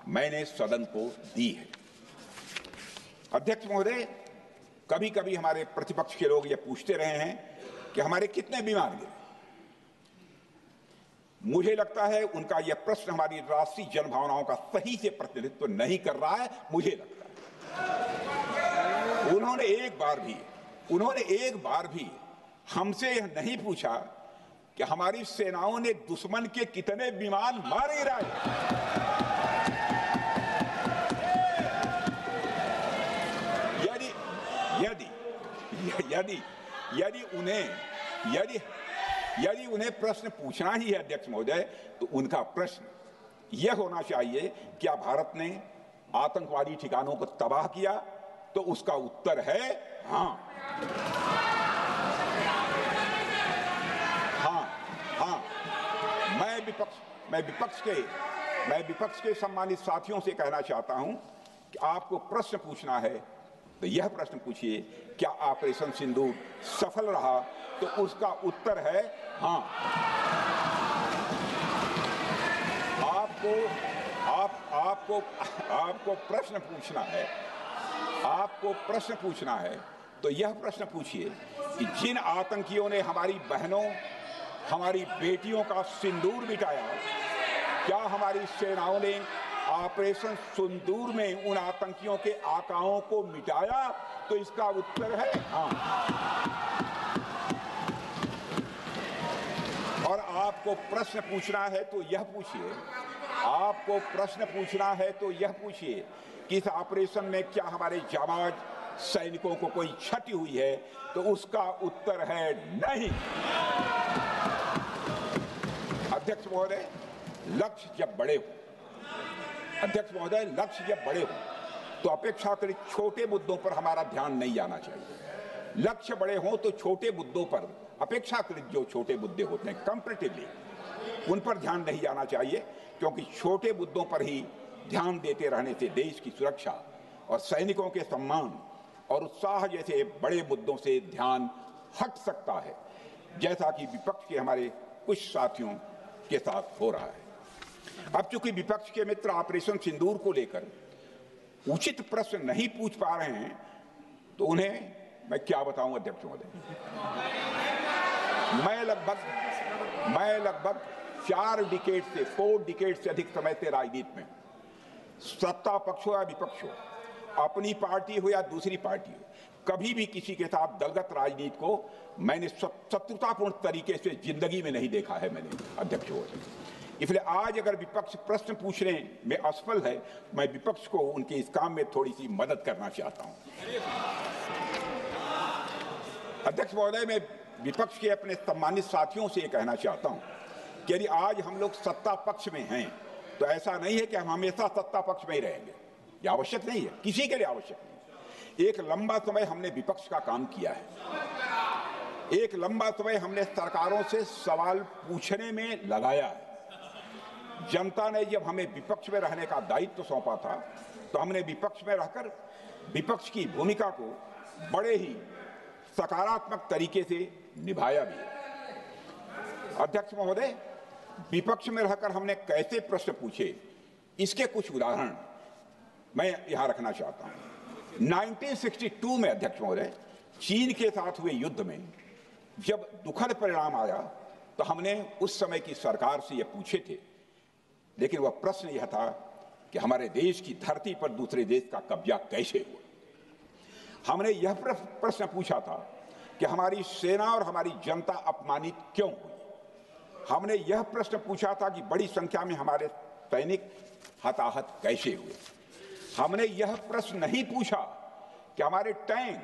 मैंने सदन को दी है। अध्यक्ष महोदय, कभी कभी हमारे प्रतिपक्ष के लोग ये पूछते रहे हैं कि हमारे कितने बीमार गिरे। मुझे लगता है उनका यह प्रश्न हमारी राष्ट्रीय जनभावनाओं का सही से प्रतिनिधित्व नहीं कर रहा है। मुझे लगता है उन्होंने एक बार भी हमसे यह नहीं पूछा कि हमारी सेनाओं ने दुश्मन के कितने विमान मार गिराए। यदि उन्हें प्रश्न पूछना ही है अध्यक्ष महोदय, तो उनका प्रश्न यह होना चाहिए, क्या भारत ने आतंकवादी ठिकानों को तबाह किया? तो उसका उत्तर है हाँ। मैं विपक्ष के सम्मानित साथियों से कहना चाहता हूं कि आपको प्रश्न पूछना है तो यह प्रश्न पूछिए, क्या ऑपरेशन सिंदूर सफल रहा? तो उसका उत्तर है हाँ। आपको प्रश्न पूछना है तो यह प्रश्न पूछिए कि जिन आतंकियों ने हमारी बहनों, हमारी बेटियों का सिंदूर मिटाया, क्या हमारी सेनाओं ने ऑपरेशन सिंदूर में उन आतंकियों के आकाओं को मिटाया? तो इसका उत्तर है हाँ। और आपको प्रश्न पूछना है तो यह पूछिए कि इस ऑपरेशन में क्या हमारे जाबाज सैनिकों को कोई क्षति हुई है? तो उसका उत्तर है नहीं। अध्यक्ष महोदय, लक्ष्य जब बड़े हो तो अपेक्षाकृत छोटे मुद्दों पर हमारा ध्यान नहीं जाना चाहिए। लक्ष्य बड़े हों तो छोटे मुद्दों पर, अपेक्षाकृत जो छोटे मुद्दे होते हैं कंपैरेटिवली, उन पर ध्यान नहीं जाना चाहिए, क्योंकि छोटे मुद्दों पर ही ध्यान देते रहने से देश की सुरक्षा और सैनिकों के सम्मान और उत्साह जैसे बड़े मुद्दों से ध्यान हट सकता है, जैसा कि विपक्ष के हमारे कुछ साथियों के साथ हो रहा है। अब चूंकि विपक्ष के मित्र ऑपरेशन सिंदूर को लेकर उचित प्रश्न नहीं पूछ पा रहे हैं, तो उन्हें मैं क्या बताऊं अध्यक्ष महोदय। मैं लगभग 4 डिकेड से अधिक समय से राजनीति में, सत्ता पक्ष हो या विपक्ष हो, अपनी पार्टी हो या दूसरी पार्टी हो, कभी भी किसी के साथ दलगत राजनीति को मैंने शत्रुतापूर्ण तरीके से जिंदगी में नहीं देखा है मैंने अध्यक्ष महोदय। इसलिए आज अगर विपक्ष प्रश्न पूछने में असफल है, मैं विपक्ष को उनके इस काम में थोड़ी सी मदद करना चाहता हूं। अध्यक्ष महोदय, मैं विपक्ष के अपने सम्मानित साथियों से ये कहना चाहता हूं कि यदि आज हम लोग सत्ता पक्ष में हैं, तो ऐसा नहीं है कि हम हमेशा सत्ता पक्ष में ही रहेंगे। यह आवश्यक नहीं है, किसी के लिए आवश्यक नहीं। एक लंबा समय हमने विपक्ष का काम किया है, एक लंबा समय हमने सरकारों से सवाल पूछने में लगाया है। जनता ने जब हमें विपक्ष में रहने का दायित्व सौंपा था, तो हमने विपक्ष में रहकर विपक्ष की भूमिका को बड़े ही सकारात्मक तरीके से निभाया भी। अध्यक्ष महोदय, विपक्ष में रहकर हमने कैसे प्रश्न पूछे, इसके कुछ उदाहरण मैं यहां रखना चाहता हूं। 1962 में अध्यक्ष महोदय, चीन के साथ हुए युद्ध में जब दुखद परिणाम आया, तो हमने उस समय की सरकार से यह पूछे थे, लेकिन वह प्रश्न यह था कि हमारे देश की धरती पर दूसरे देश का कब्जा कैसे हुआ। हमने यह प्रश्न पूछा था कि हमारी सेना और हमारी जनता अपमानित क्यों हुई। हमने यह प्रश्न पूछा था कि बड़ी संख्या में हमारे सैनिक हताहत कैसे हुए। हमने यह प्रश्न नहीं पूछा कि हमारे टैंक,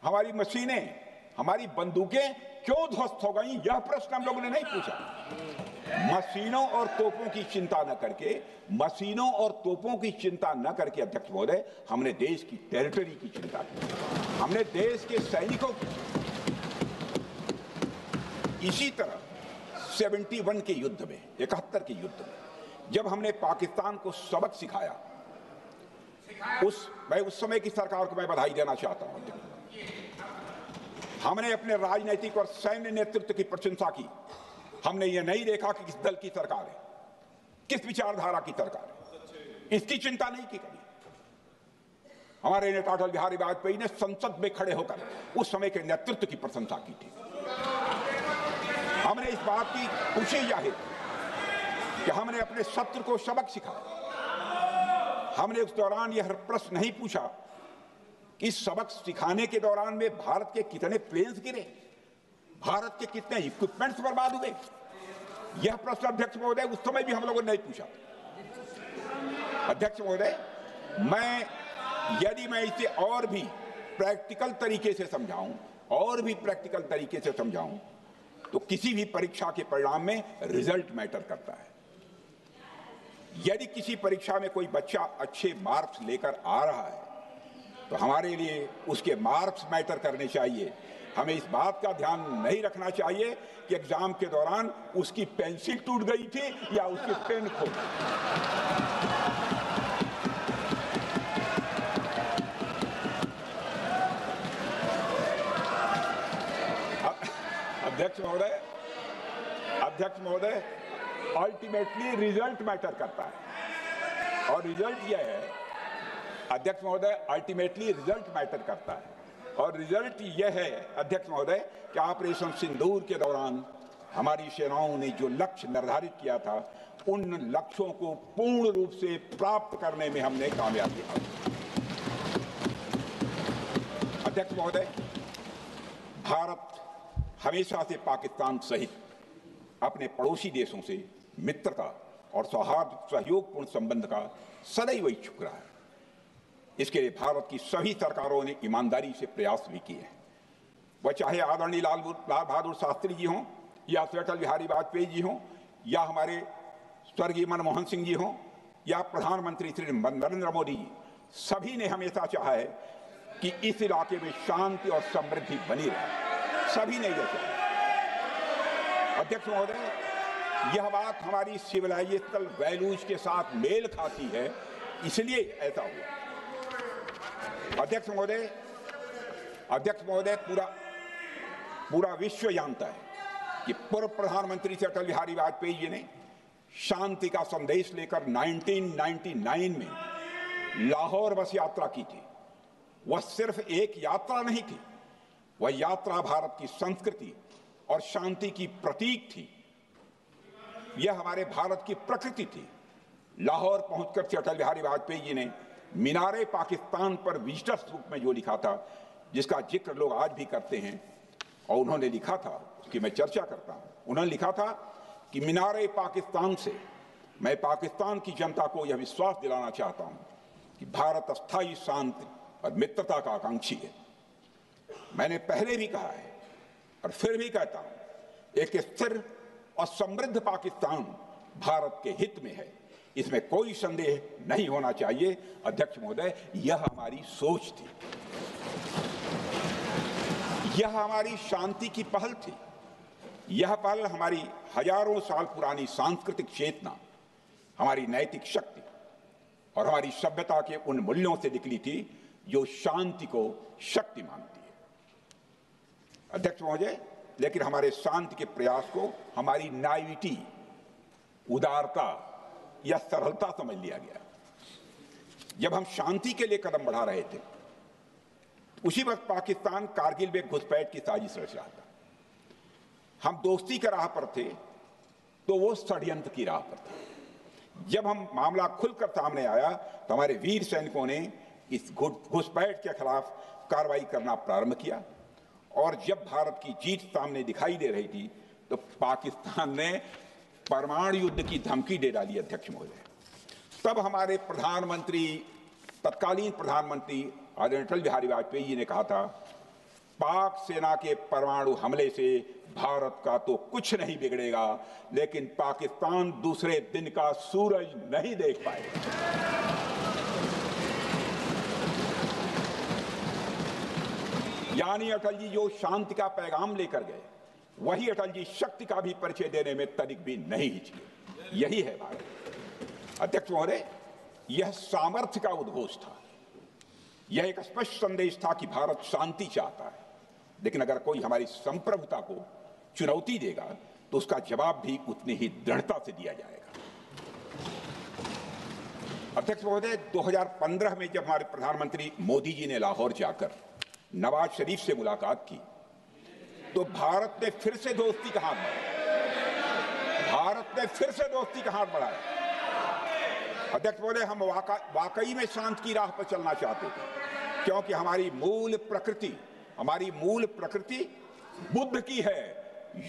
हमारी मशीनें, हमारी बंदूकें क्यों ध्वस्त हो गई। यह प्रश्न हम लोगों ने नहीं पूछा। मशीनों और तोपों की चिंता न करके अध्यक्ष महोदय, हमने देश की टेरिटरी की चिंता की, हमने देश के सैनिकों की। इसी तरह 71 के युद्ध में, 71 के युद्ध में, जब हमने पाकिस्तान को सबक सिखाया, उस समय की सरकार को मैं बधाई देना चाहता हूं। हमने अपने राजनीतिक और सैन्य नेतृत्व की प्रशंसा की। हमने ये नहीं देखा कि किस दल की सरकार है, किस विचारधारा की सरकार है। इसकी चिंता नहीं की कभी। हमारे नेता अटल बिहारी वाजपेयी ने संसद में खड़े होकर उस समय के नेतृत्व की प्रशंसा की थी। हमने इस बात की खुशी जाहिर कि हमने अपने शत्रु को सबक सिखाया। हमने उस दौरान यह प्रश्न नहीं पूछा कि सबक सिखाने के दौरान में भारत के कितने प्लेन्स गिरे, भारत के कितने इक्विपमेंट्स बर्बाद हुए। यह प्रश्न अध्यक्ष महोदय उस समय भी हम लोगों ने नहीं पूछा। अध्यक्ष महोदय, यदि मैं इसे और भी प्रैक्टिकल तरीके से समझाऊं तो किसी भी परीक्षा के परिणाम में रिजल्ट मैटर करता है। यदि किसी परीक्षा में कोई बच्चा अच्छे मार्क्स लेकर आ रहा है तो हमारे लिए उसके मार्क्स मैटर करने चाहिए। हमें इस बात का ध्यान नहीं रखना चाहिए कि एग्जाम के दौरान उसकी पेंसिल टूट गई थी या उसकी पेन खो गई। अध्यक्ष महोदय, अल्टीमेटली रिजल्ट मैटर करता है और रिजल्ट यह है, अध्यक्ष महोदय, अल्टीमेटली रिजल्ट मैटर करता है और रिजल्ट यह है अध्यक्ष महोदय कि ऑपरेशन सिंदूर के दौरान हमारी सेनाओं ने जो लक्ष्य निर्धारित किया था उन लक्ष्यों को पूर्ण रूप से प्राप्त करने में हमने कामयाबी हासिल की। अध्यक्ष महोदय, भारत हमेशा से पाकिस्तान सहित अपने पड़ोसी देशों से मित्रता और सौहार्द सहयोगपूर्ण संबंध का सदैव इच्छुक रहा है। इसके लिए भारत की सभी सरकारों ने ईमानदारी से प्रयास भी किए हैं। वह चाहे आदरणीय लाल बहादुर शास्त्री जी हों या अटल बिहारी वाजपेयी जी हों या हमारे स्वर्गीय मनमोहन सिंह जी हों या प्रधानमंत्री श्री नरेंद्र मोदी जी, सभी ने हमेशा चाहा है कि इस इलाके में शांति और समृद्धि बनी रहे। सभी ने यह चाहा। अध्यक्ष महोदय, यह बात हमारी सिविलाइजेशनल वैल्यूज के साथ मेल खाती है, इसलिए ऐसा हुआ। अध्यक्ष महोदय, पूरा विश्व जानता है कि पूर्व प्रधानमंत्री से अटल बिहारी वाजपेयी जी ने शांति का संदेश लेकर 1999 में लाहौर बस यात्रा की थी। वह सिर्फ एक यात्रा नहीं थी, वह यात्रा भारत की संस्कृति और शांति की प्रतीक थी। यह हमारे भारत की प्रकृति थी। लाहौर पहुंचकर से अटल बिहारी वाजपेयी जी ने मीनारे पाकिस्तान पर विजिटर्स रूप में जो लिखा था, जिसका जिक्र लोग आज भी करते हैं, और उन्होंने लिखा था, उसकी मैं चर्चा करता हूं। उन्होंने लिखा था कि मीनारे पाकिस्तान से मैं पाकिस्तान की जनता को यह विश्वास दिलाना चाहता हूं कि भारत अस्थायी शांति और मित्रता का आकांक्षी है। मैंने पहले भी कहा है और फिर भी कहता हूं, एक स्थिर और समृद्ध पाकिस्तान भारत के हित में है, इसमें कोई संदेह नहीं होना चाहिए। अध्यक्ष महोदय, यह हमारी सोच थी, यह हमारी शांति की पहल थी। यह पहल हमारी हजारों साल पुरानी सांस्कृतिक चेतना, हमारी नैतिक शक्ति और हमारी सभ्यता के उन मूल्यों से निकली थी जो शांति को शक्ति मानती है। अध्यक्ष महोदय, लेकिन हमारे शांति के प्रयास को हमारी नाइविटी, उदारता या सरलता समझ लिया गया। जब हम शांति के लिए कदम बढ़ा रहे थे, उसी वक्त पाकिस्तान कारगिल में घुसपैठ की साजिश रच रहा था। हम दोस्ती के राह पर थे तो वो षड्यंत्र की राह पर था। जब हम मामला खुलकर सामने आया तो हमारे वीर सैनिकों ने इस घुसपैठ के खिलाफ कार्रवाई करना प्रारंभ किया, और जब भारत की जीत सामने दिखाई दे रही थी तो पाकिस्तान ने परमाणु युद्ध की धमकी दे डाली। अध्यक्ष महोदय, तब हमारे तत्कालीन प्रधानमंत्री आदरणीय अटल बिहारी वाजपेयी जी ने कहा था, पाक सेना के परमाणु हमले से भारत का तो कुछ नहीं बिगड़ेगा, लेकिन पाकिस्तान दूसरे दिन का सूरज नहीं देख पाएगा। यानी अटल जी जो शांति का पैगाम लेकर गए, वही अटल जी शक्ति का भी परिचय देने में तनिक भी नहीं हिचके। यही है भारत। अध्यक्ष महोदय, यह सामर्थ्य का उद्घोष था। यह एक स्पष्ट संदेश था कि भारत शांति चाहता है, लेकिन अगर कोई हमारी संप्रभुता को चुनौती देगा तो उसका जवाब भी उतनी ही दृढ़ता से दिया जाएगा। अध्यक्ष महोदय, 2015 में जब हमारे प्रधानमंत्री मोदी जी ने लाहौर जाकर नवाज शरीफ से मुलाकात की तो भारत ने फिर से दोस्ती का हाथ बढ़ाया। भारत ने फिर से दोस्ती का हाथ बढ़ाया। अध्यक्ष महोदय, हम वाकई में शांति की राह पर चलना चाहते थे, क्योंकि हमारी मूल प्रकृति बुद्ध की है,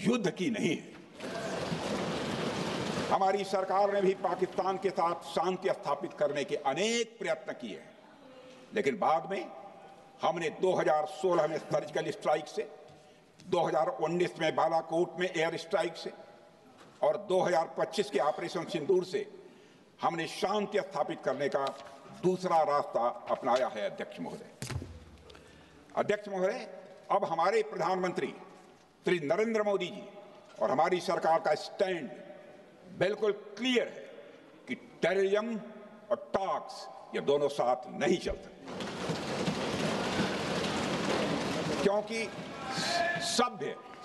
युद्ध की नहीं है। हमारी सरकार ने भी पाकिस्तान के साथ शांति स्थापित करने के अनेक प्रयत्न किए हैं, लेकिन बाद में हमने 2016 में सर्जिकल स्ट्राइक से, 2019 में बालाकोट में एयर स्ट्राइक से और 2025 के ऑपरेशन सिंदूर से हमने शांति स्थापित करने का दूसरा रास्ता अपनाया है। अध्यक्ष महोदय, अब हमारे प्रधानमंत्री श्री नरेंद्र मोदी जी और हमारी सरकार का स्टैंड बिल्कुल क्लियर है कि टेररिज्म और टॉक्स ये दोनों साथ नहीं चल सकते, क्योंकि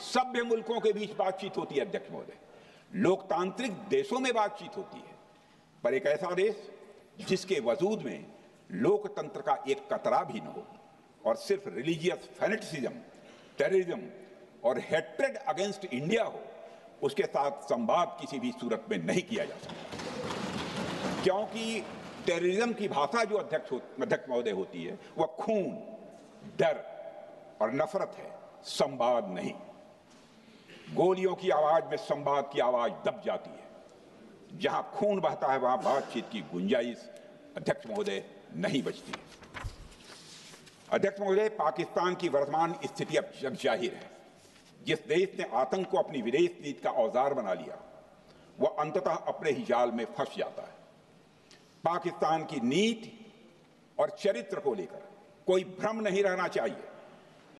सभ्य मुल्कों के बीच बातचीत होती है। अध्यक्ष महोदय, लोकतांत्रिक देशों में बातचीत होती है, पर एक ऐसा देश जिसके वजूद में लोकतंत्र का एक कतरा भी न हो और सिर्फ रिलीजियस फैनेटिसिज्म, टेररिज्म और हेट्रेड अगेंस्ट इंडिया हो, उसके साथ संवाद किसी भी सूरत में नहीं किया जा सकता, क्योंकि टेररिज्म की भाषा जो अध्यक्ष महोदय होती है वह खून, डर और नफरत है, संवाद नहीं। गोलियों की आवाज में संवाद की आवाज दब जाती है। जहां खून बहता है वहां बातचीत की गुंजाइश अध्यक्ष महोदय नहीं बचती है। अध्यक्ष महोदय, पाकिस्तान की वर्तमान स्थिति अब जग जाहिर है। जिस देश ने आतंक को अपनी विदेश नीति का औजार बना लिया, वह अंततः अपने ही जाल में फंस जाता है। पाकिस्तान की नीति और चरित्र को लेकर कोई भ्रम नहीं रहना चाहिए।